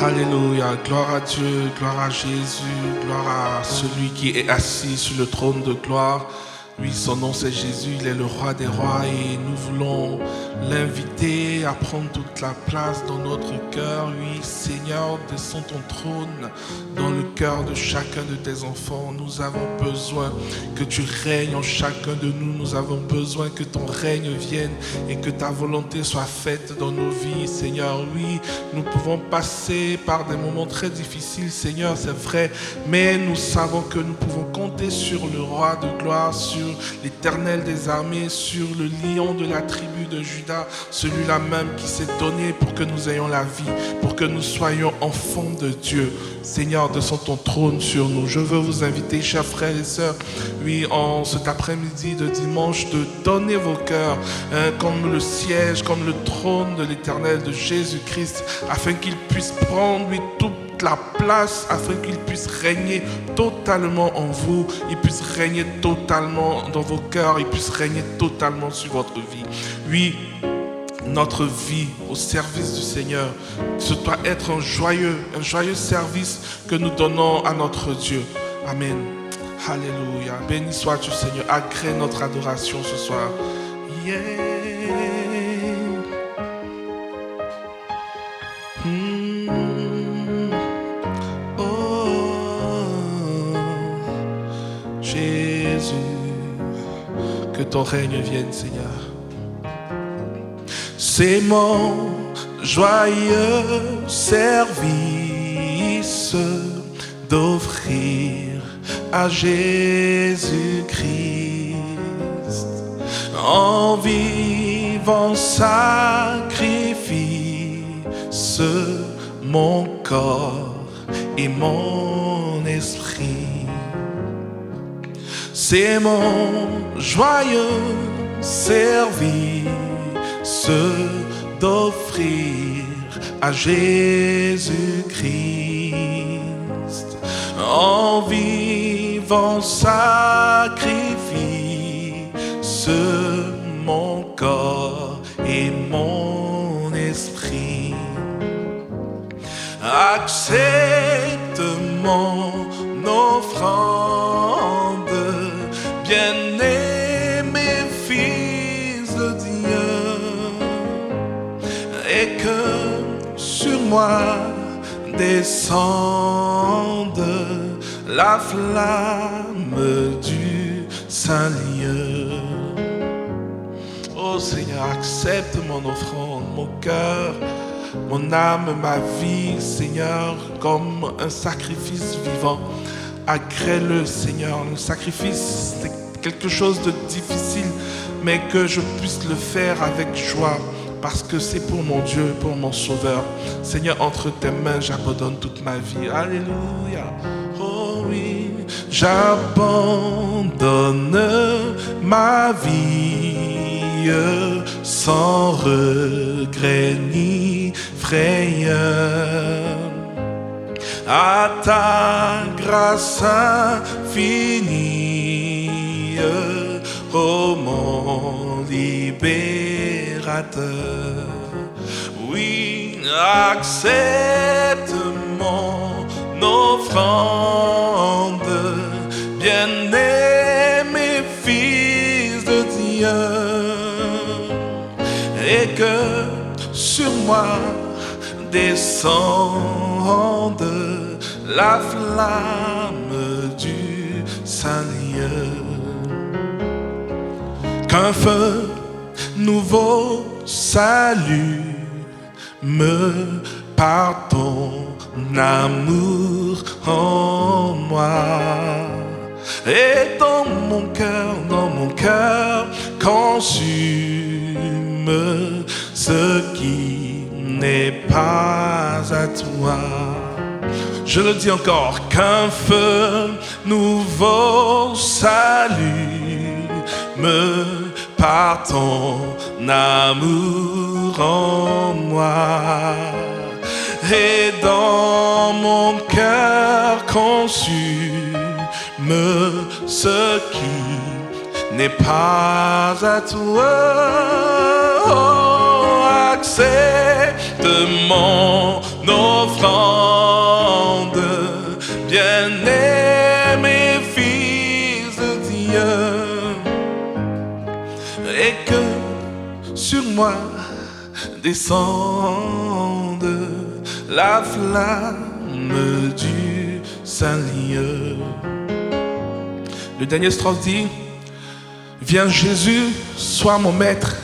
Alléluia, gloire à Dieu, gloire à Jésus, gloire à celui qui est assis sur le trône de gloire. Oui, son nom c'est Jésus, il est le roi des rois et nous voulons l'inviter à prendre toute la place dans notre cœur. Oui, Seigneur, descends ton trône dans le cœur de chacun de tes enfants. Nous avons besoin que tu règnes en chacun de nous. Nous avons besoin que ton règne vienne et que ta volonté soit faite dans nos vies, Seigneur. Oui, nous pouvons passer par des moments très difficiles, Seigneur, c'est vrai, mais nous savons que nous pouvons compter sur le roi de gloire, sur l'Éternel des armées, sur le lion de la tribu de Juda, celui-là même qui s'est donné pour que nous ayons la vie, pour que nous soyons enfants de Dieu. Seigneur, descends ton trône sur nous. Je veux vous inviter, chers frères et sœurs, oui, en cet après-midi de dimanche, de donner vos cœurs comme le siège, comme le trône de l'Éternel, de Jésus-Christ, afin qu'il puisse prendre, lui, toute la place, afin qu'il puisse régner totalement en vous, il puisse régner totalement dans vos cœurs, il puisse régner totalement sur votre vie. Oui, notre vie au service du Seigneur, ce doit être un joyeux service que nous donnons à notre Dieu. Amen. Alléluia. Béni sois-tu, Seigneur. Agrée notre adoration ce soir. Yeah. Jésus, que ton règne vienne, Seigneur. C'est mon joyeux service d'offrir à Jésus-Christ en vivant sacrifice mon corps et mon esprit. C'est mon joyeux service d'offrir à Jésus-Christ en vivant sacrifice mon corps et mon esprit. Accepte mon offrande, bien-aimé Fils de Dieu, et que sur moi descende la flamme du Saint-Lieu. Oh Seigneur, accepte mon offrande, mon cœur, mon âme, ma vie, Seigneur, comme un sacrifice vivant. Agrée-le, Seigneur. Le sacrifice, c'est quelque chose de difficile, mais que je puisse le faire avec joie, parce que c'est pour mon Dieu, pour mon Sauveur. Seigneur, entre tes mains, j'abandonne toute ma vie. Alléluia. Oh oui, j'abandonne ma vie sans regret ni frayeur, à ta grâce infinie, ô mon libérateur. Oui, accepte mon offrande, bien-aimé Fils de Dieu, et que sur moi descende la flamme du Saint-Lieu. Qu'un feu nouveau s'allume par ton amour en moi, et dans mon cœur consume ce qui n'est pas à toi. Je le dis encore, qu'un feu nouveau s'allume par ton amour en moi, et dans mon cœur consume ce qui n'est pas à toi. Oh, accepte mon offrande, bien-aimé fils de Dieu, et que sur moi descende la flamme du Saint-Lieu. Le dernier strophe dit: viens Jésus, sois mon maître,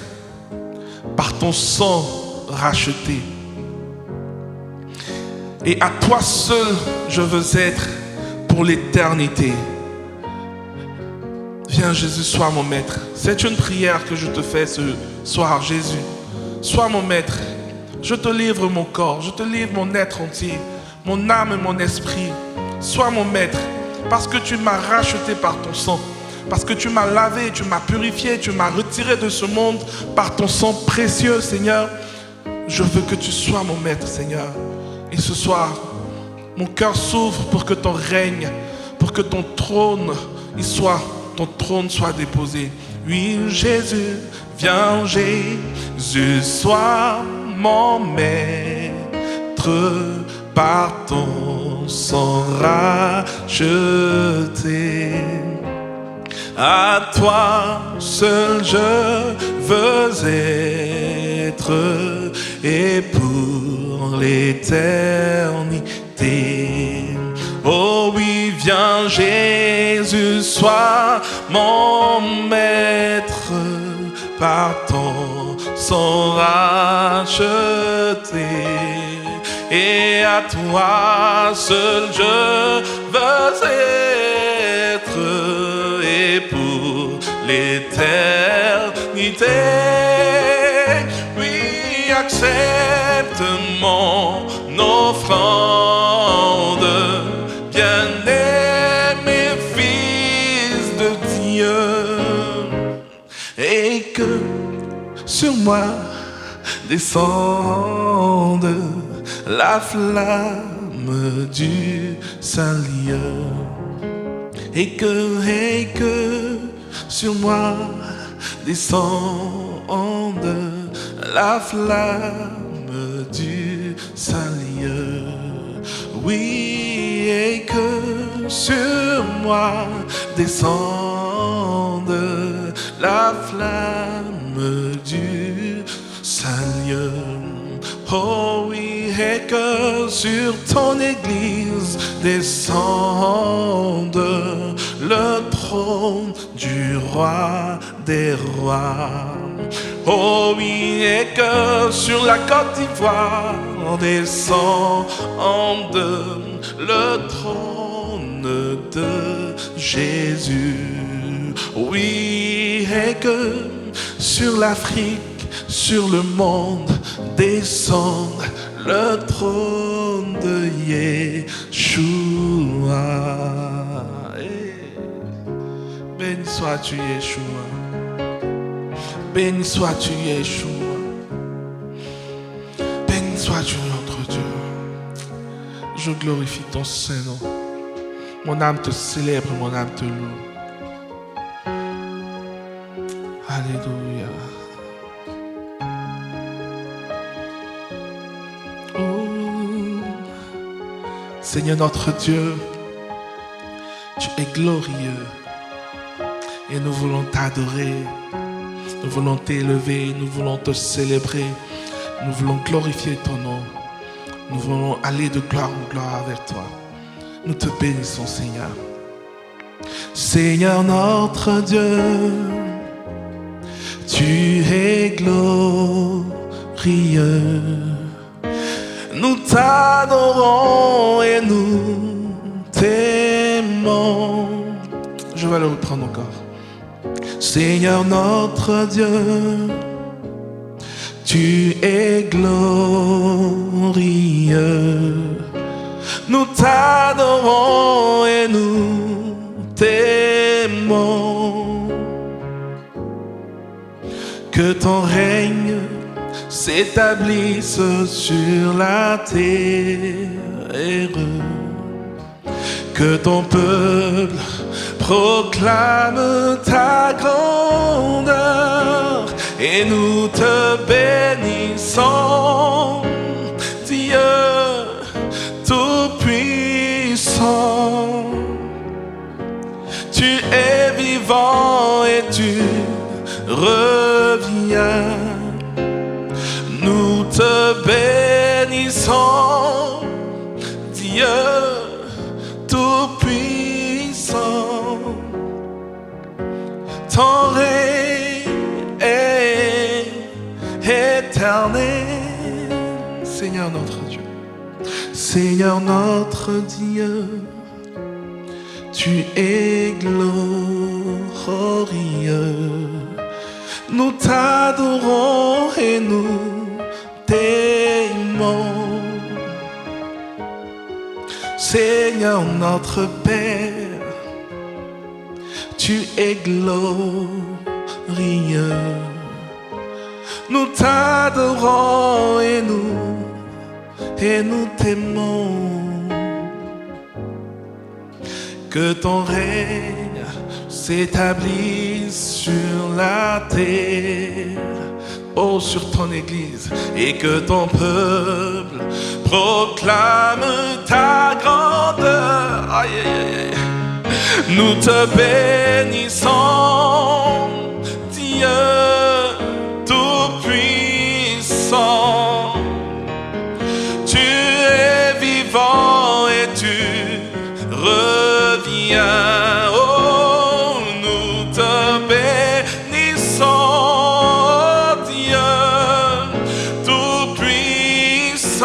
par ton sang racheté. Et à toi seul je veux être pour l'éternité. Viens Jésus, sois mon maître. C'est une prière que je te fais ce soir. Jésus, sois mon maître. Je te livre mon corps, je te livre mon être entier, mon âme et mon esprit. Sois mon maître, parce que tu m'as racheté par ton sang, parce que tu m'as lavé, tu m'as purifié, tu m'as retiré de ce monde par ton sang précieux, Seigneur. Je veux que tu sois mon maître, Seigneur. Et ce soir, mon cœur s'ouvre pour que ton règne, pour que ton trône soit déposé. Oui, Jésus, viens Jésus, sois mon maître, par ton sang racheté. À toi seul je veux être, et pour l'éternité. Oh oui, viens Jésus, sois mon maître, par ton sang racheté. Et à toi seul je veux être, et pour l'éternité. Oui, accepte mon offrande, bien-aimé fils de Dieu, et que sur moi descende la flamme du Saint-Lieu, et que sur moi descende la flamme du Saint-Lieu. Oui, et que sur moi descende la flamme du Saint-Lieu. Oh oui, et que sur ton église descende le trône du roi des rois. Oh oui, et que sur la Côte d'Ivoire descende le trône de Jésus. Oui, et que sur l'Afrique, sur le monde descende le trône de Yeshua. Béni sois-tu Yeshua, béni sois-tu Yeshua, béni sois-tu notre Dieu. Je glorifie ton Saint-Nom. Mon âme te célèbre, mon âme te loue. Alléluia. Seigneur notre Dieu, tu es glorieux et nous voulons t'adorer, nous voulons t'élever, nous voulons te célébrer, nous voulons glorifier ton nom, nous voulons aller de gloire en gloire vers toi. Nous te bénissons, Seigneur. Seigneur notre Dieu, tu es glorieux. Nous t'adorons et nous t'aimons. Je vais le reprendre encore. Seigneur notre Dieu, tu es glorieux. Nous t'adorons et nous t'aimons. Que ton règne s'établisse sur la terre, que ton peuple proclame ta grandeur et nous te bénissons, Dieu Tout-Puissant. Tu es vivant et tu reviens. Nous te bénissons, Dieu Tout-Puissant. Ton règne est éternel, Seigneur notre Dieu. Seigneur notre Dieu, tu es glorieux. Nous t'adorons et nous t'aimons. Seigneur notre Père, tu es glorieux. Nous t'adorons et nous t'aimons. Que ton règne s'établisse sur la terre, oh, sur ton Église, et que ton peuple proclame ta grandeur. Aïe, aïe, aïe. Nous te bénissons, Dieu Tout-Puissant. Tu es vivant et tu reviens. Oh, nous te bénissons, Dieu Tout-Puissant.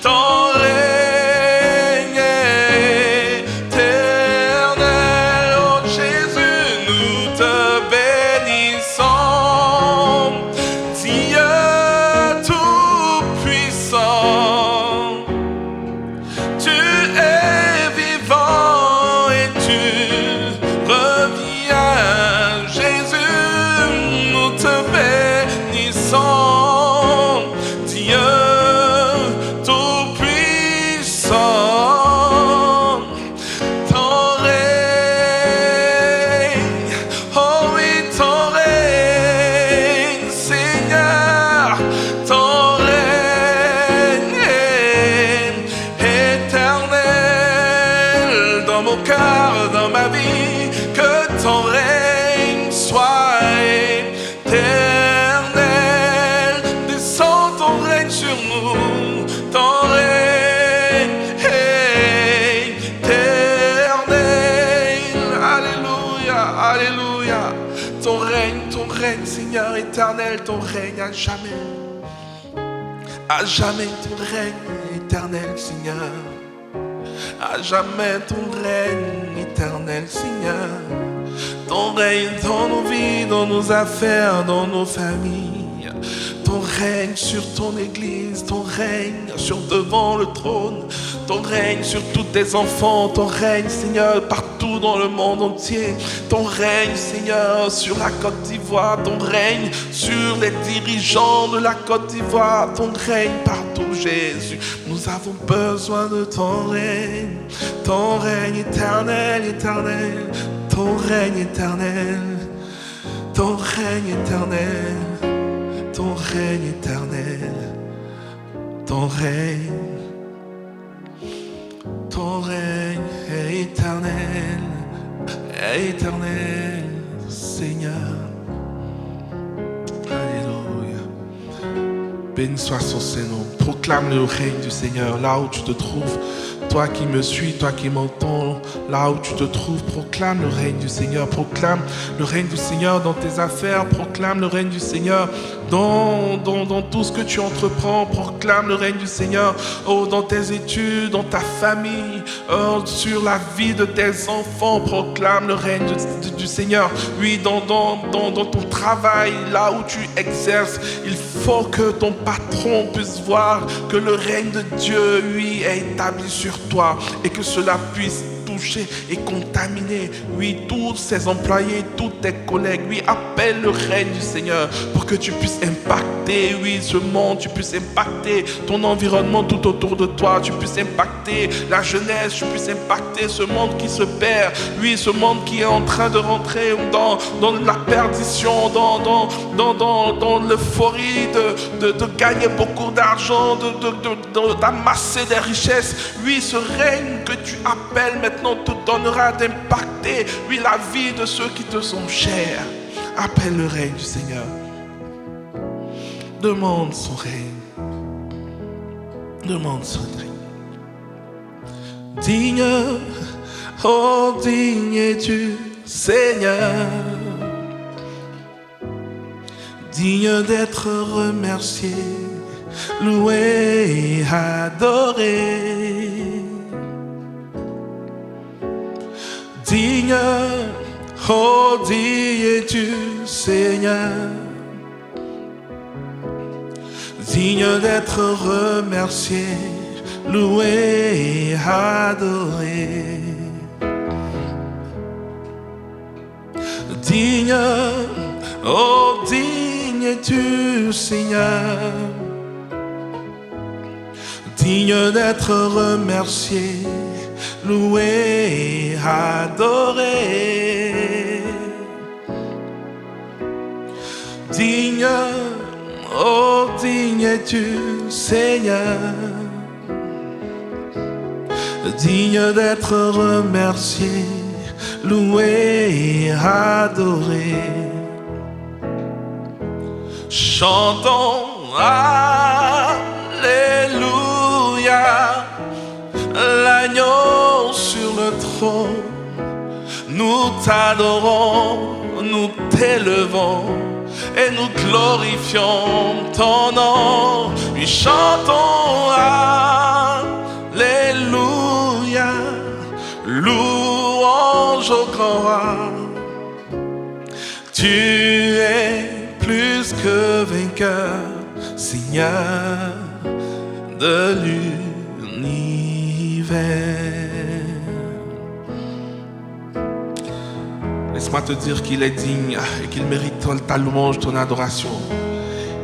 Ton règne est éternel. Oh Jésus, nous te bénissons, Dieu Tout-Puissant. Tu es vivant et tu reviens. Jésus, nous te bénissons, Dieu Tout-Puissant. Ton règne, oh oui, ton règne, Seigneur, ton règne est éternel dans mon cœur, dans ma vie. Que ton règne soit éternel. Descends ton règne sur nous, ton règne est éternel. Alléluia, alléluia. Ton règne, Seigneur éternel, ton règne à jamais. À jamais ton règne éternel, Seigneur. À jamais ton règne éternel, Seigneur. Ton règne dans nos vies, dans nos affaires, dans nos familles. Ton règne sur ton Église, ton règne sur devant le trône. Ton règne sur tous tes enfants, ton règne, Seigneur, partout dans le monde entier. Ton règne, Seigneur, sur la Côte d'Ivoire. Ton règne sur les dirigeants de la Côte d'Ivoire. Ton règne partout, Jésus. Nous avons besoin de ton règne éternel, éternel. Ton règne éternel, ton règne éternel, ton règne éternel, ton règne est éternel, éternel, Seigneur. Alléluia. Béni soit son Saint-Nom. Proclame le règne du Seigneur là où tu te trouves. Toi qui me suis, toi qui m'entends, là où tu te trouves, proclame le règne du Seigneur. Proclame le règne du Seigneur dans tes affaires. Proclame le règne du Seigneur dans tout ce que tu entreprends. Proclame le règne du Seigneur dans tes études, dans ta famille, sur la vie de tes enfants. Proclame le règne du Seigneur. Oui, dans ton travail, là où tu exerces, il faut que ton patron puisse voir que le règne de Dieu, lui, est établi sur toi et que cela puisse touché et contaminé. Oui, tous ses employés, tous tes collègues, oui, appelle le règne du Seigneur pour que tu puisses impacter, oui, ce monde, tu puisses impacter ton environnement tout autour de toi, tu puisses impacter la jeunesse, tu puisses impacter ce monde qui se perd, oui, ce monde qui est en train de rentrer dans la perdition, dans l'euphorie de gagner beaucoup d'argent, d'amasser des richesses. Oui, ce règne que tu appelles maintenant te donnera d'impacter, oui, la vie de ceux qui te sont chers. Appelle le règne du Seigneur. Demande son règne. Demande son règne. Digne, oh digne es-tu, Seigneur. Digne d'être remercié, loué, adoré. Digne, oh digne es-tu, Seigneur. Digne d'être remercié, loué, adoré. Digne, oh digne es-tu, Seigneur. Digne d'être remercié, loué, adoré. Digne, oh digne es-tu, Seigneur. Digne d'être remercié, loué, adoré. Chantons Alléluia, l'agneau sur le trône. Nous t'adorons, nous t'élevons et nous glorifions ton nom. Oui, chantons Alléluia, louange au grand roi. Tu es plus que vainqueur, Seigneur de l'univers. Laisse-moi te dire qu'il est digne et qu'il mérite ta louange, ton adoration.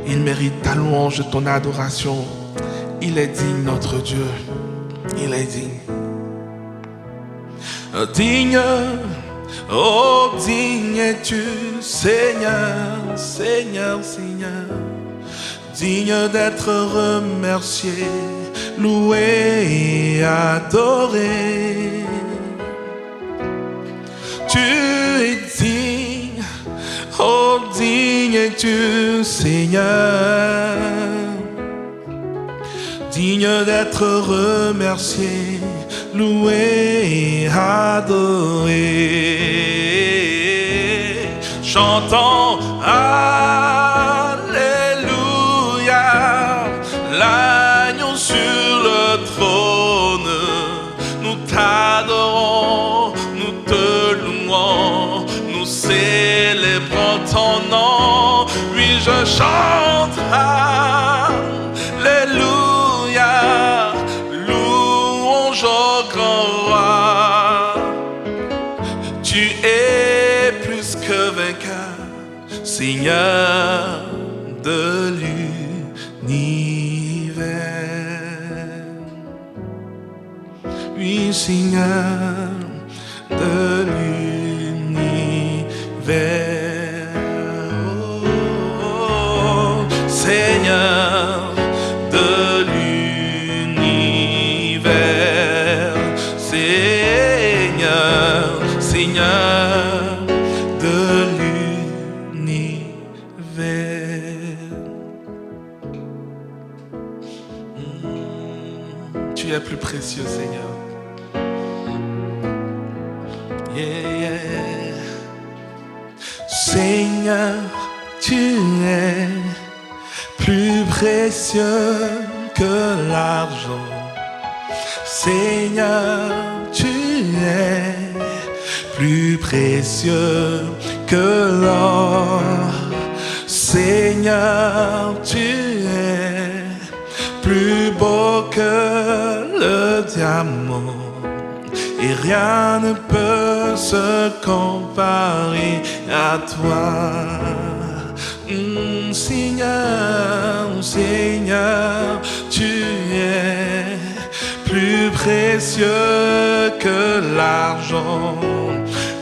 Il mérite ta louange, ton adoration. Il est digne, notre Dieu. Il est digne. Digne, oh digne es-tu, Seigneur, Seigneur, Seigneur. Digne d'être remercié, loué et adoré. Tu es digne, oh digne es-tu, Seigneur. Digne d'être remercié, loué et adoré. Chantons Alléluia, l'agneau sur le trône. Nous t'adorons, nous te louons, nous célébrons ton nom. Oui, je chante Alléluia, louange au grand roi. Tu es plus que vainqueur, Seigneur de l'univers. Oui, Seigneur de l'univers. Oh, Seigneur de l'univers. Seigneur, Seigneur de l'univers. Tu es plus précieux, Seigneur. Yeah, yeah. Seigneur, tu es plus précieux que l'argent. Seigneur, tu es plus précieux que l'or. Seigneur, tu es plus beau que le diamant. et rien ne peut se comparer à toi. Seigneur, Seigneur, tu es plus précieux que l'argent.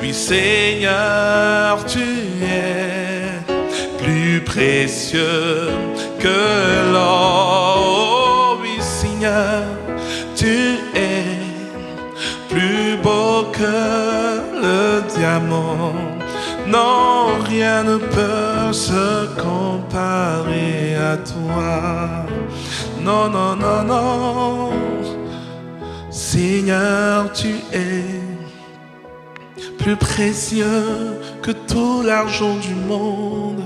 Oui, Seigneur, tu es plus précieux que l'or. Oh, oui, Seigneur, tu es plus beau que le diamant. Non, rien ne peut se comparer à toi. Non, non, non, non. Seigneur, tu es plus précieux que tout l'argent du monde.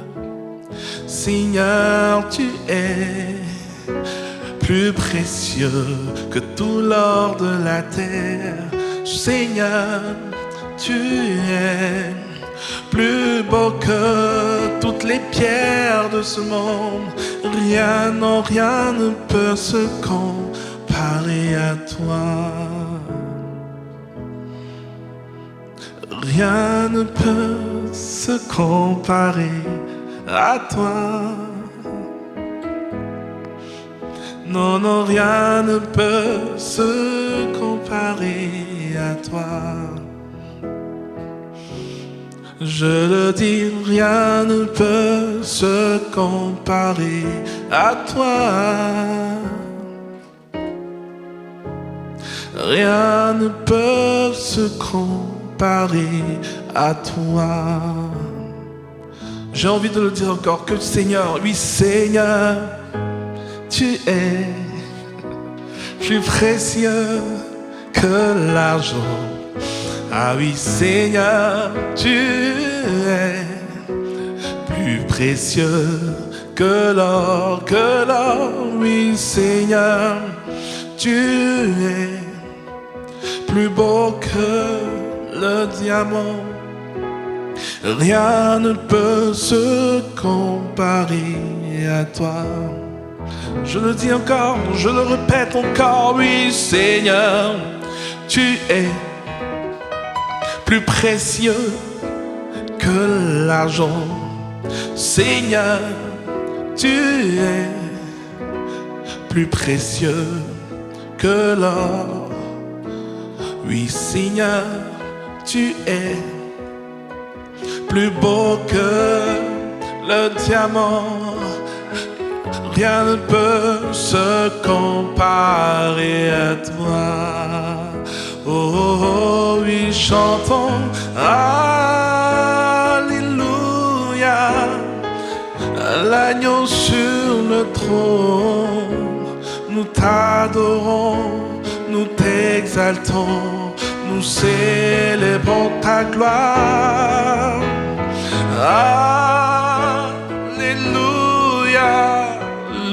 Seigneur, tu es plus précieux que tout l'or de la terre. Seigneur, tu es plus beau que toutes les pierres de ce monde. Rien, non, rien ne peut se comparer à toi. Rien ne peut se comparer à toi. Non, non, rien ne peut se comparer à toi. Je le dis, rien ne peut se comparer à toi. Rien ne peut se comparer à toi. J'ai envie de le dire encore, que Seigneur, oui Seigneur, tu es plus précieux que l'argent. Ah oui Seigneur, tu es plus précieux que l'or, que l'or. Oui Seigneur, tu es plus beau que le diamant. Rien ne peut se comparer à toi. Je le dis encore, je le répète encore, oui Seigneur, tu es plus précieux que l'argent. Seigneur, tu es plus précieux que l'or. Oui Seigneur, tu es plus beau que le diamant. Rien ne peut se comparer à toi. Oh, oh, oh oui, chantons Alléluia, l'agneau sur le trône. Nous t'adorons, nous t'exaltons, nous célébrons ta gloire. Alléluia,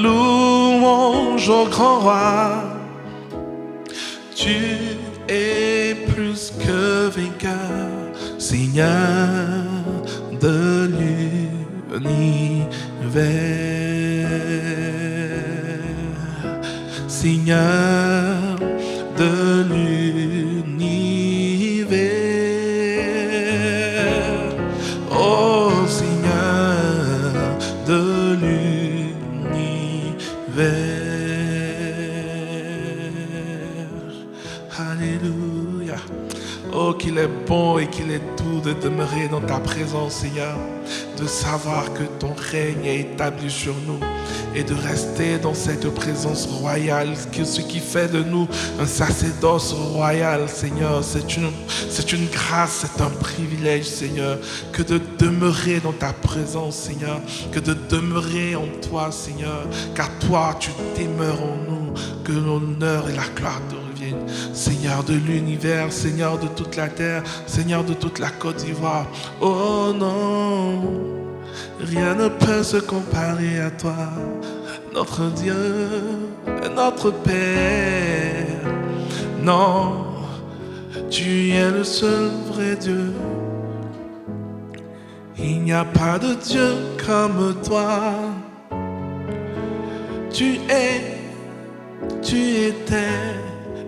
louange au grand roi. Tu es plus que vainqueur, Seigneur de l'univers. Seigneur de l'univers. Oh Seigneur de l'univers. Alléluia. Oh, qu'il est bon et qu'il est doux de demeurer dans ta présence, Seigneur. De savoir que ton règne est établi sur nous et de rester dans cette présence royale, ce qui fait de nous un sacerdoce royal, Seigneur. C'est une grâce, c'est un privilège, Seigneur, que de demeurer dans ta présence, Seigneur, que de demeurer en toi, Seigneur, car toi, tu demeures en nous, que l'honneur et la gloire te reviennent, Seigneur de l'univers, Seigneur de toute la terre, Seigneur de toute la Côte d'Ivoire. Oh non, rien ne peut se comparer à toi, notre Dieu, notre Père. Non, tu es le seul vrai Dieu. Il n'y a pas de Dieu comme toi. Tu étais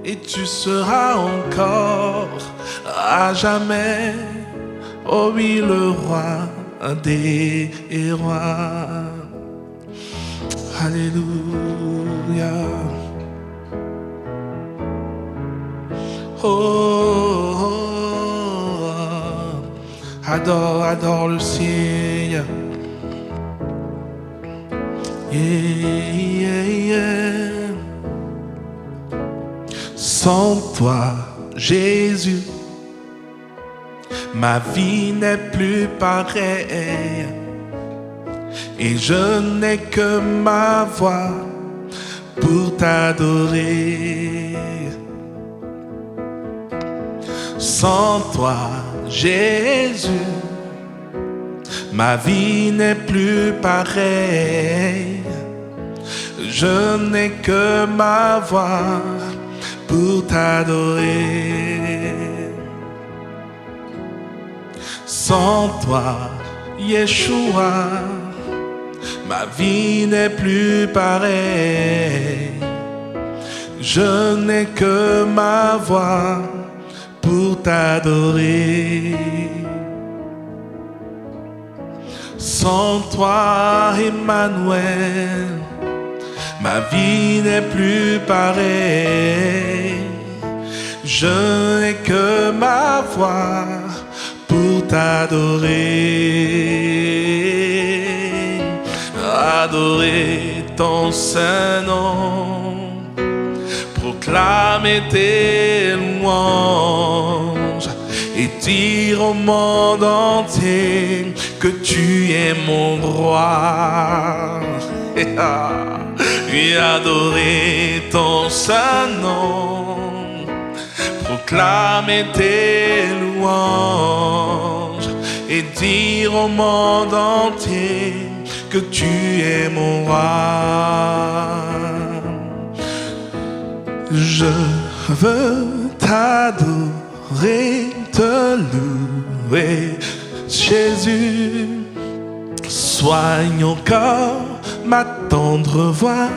et tu seras encore à jamais. Oh oui, le roi des rois. Alléluia. Oh, oh, oh. Adore le Seigneur. Yeah, yeah. Sans toi, Jésus, ma vie n'est plus pareille. Et je n'ai que ma voix pour t'adorer. Sans toi, Jésus, ma vie n'est plus pareille. Je n'ai que ma voix pour t'adorer. Sans toi, Yeshua, ma vie n'est plus pareille. Je n'ai que ma voix pour t'adorer. Sans toi, Emmanuel, ma vie n'est plus pareille. Je n'ai que ma voix pour t'adorer. Adorer ton saint nom, proclamer tes louanges et dire au monde entier que tu es mon roi. Et adorer ton saint nom, proclamer tes louanges et dire au monde entier que tu es mon roi. Je veux t'adorer, te louer, Jésus. Soigne encore ma tendre voix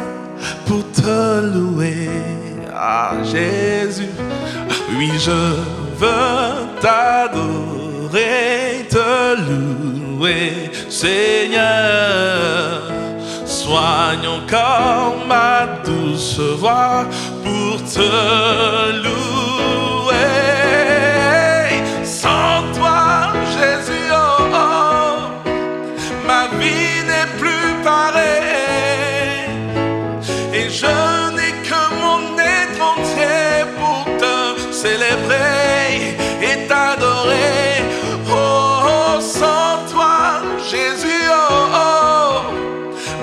pour te louer. Ah Jésus, oui je veux t'adorer, te louer, Seigneur. Soigne encore ma douce voix pour te louer. Sans toi, Jésus, oh, oh, ma vie n'est plus pareille. Et je n'ai que mon être entier pour te célébrer et t'adorer. Oh, oh, sans toi, Jésus, oh, oh,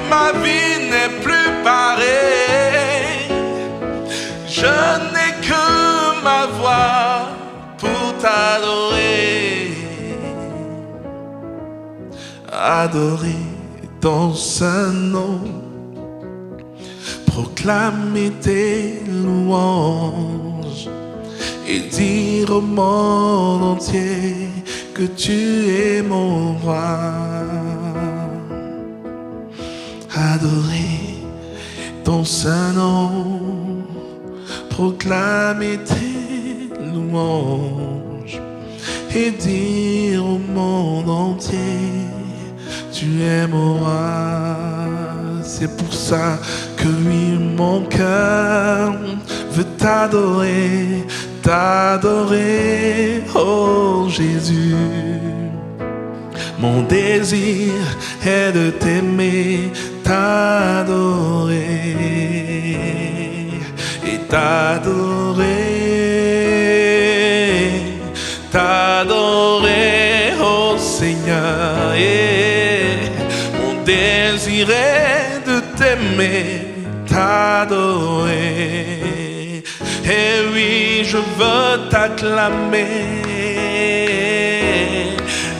ma vie n'est plus pareille. Je n'ai que ma voix pour t'adorer. Adorer ton saint nom, proclamer tes louanges et dire au monde entier que tu es mon roi. Adorer ton saint nom, proclamer tes louanges et dire au monde entier tu es mon roi. C'est pour ça que oui, mon cœur veut t'adorer, t'adorer, oh Jésus. Mon désir est de t'aimer, t'adorer et t'adorer, t'adorer, oh Seigneur. Et mon désir est de t'aimer, t'adorer. Et oui, je veux t'acclamer,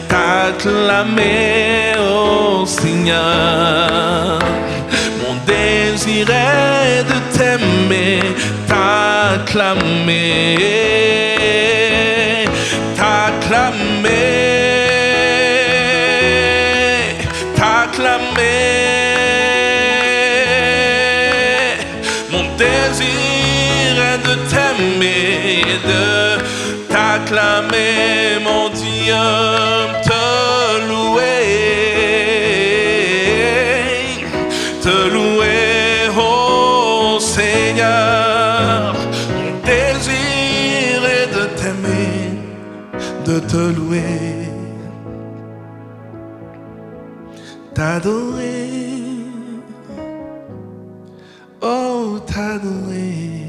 t'acclamer, oh Seigneur. Mon désir est de t'aimer, t'acclamer, t'acclamer, t'acclamer. Mon désir est de t'aimer, et de t'acclamer, mon Dieu, te louer, oh Seigneur. Mon désir est de t'aimer, de te louer, t'adorer, oh t'adorer.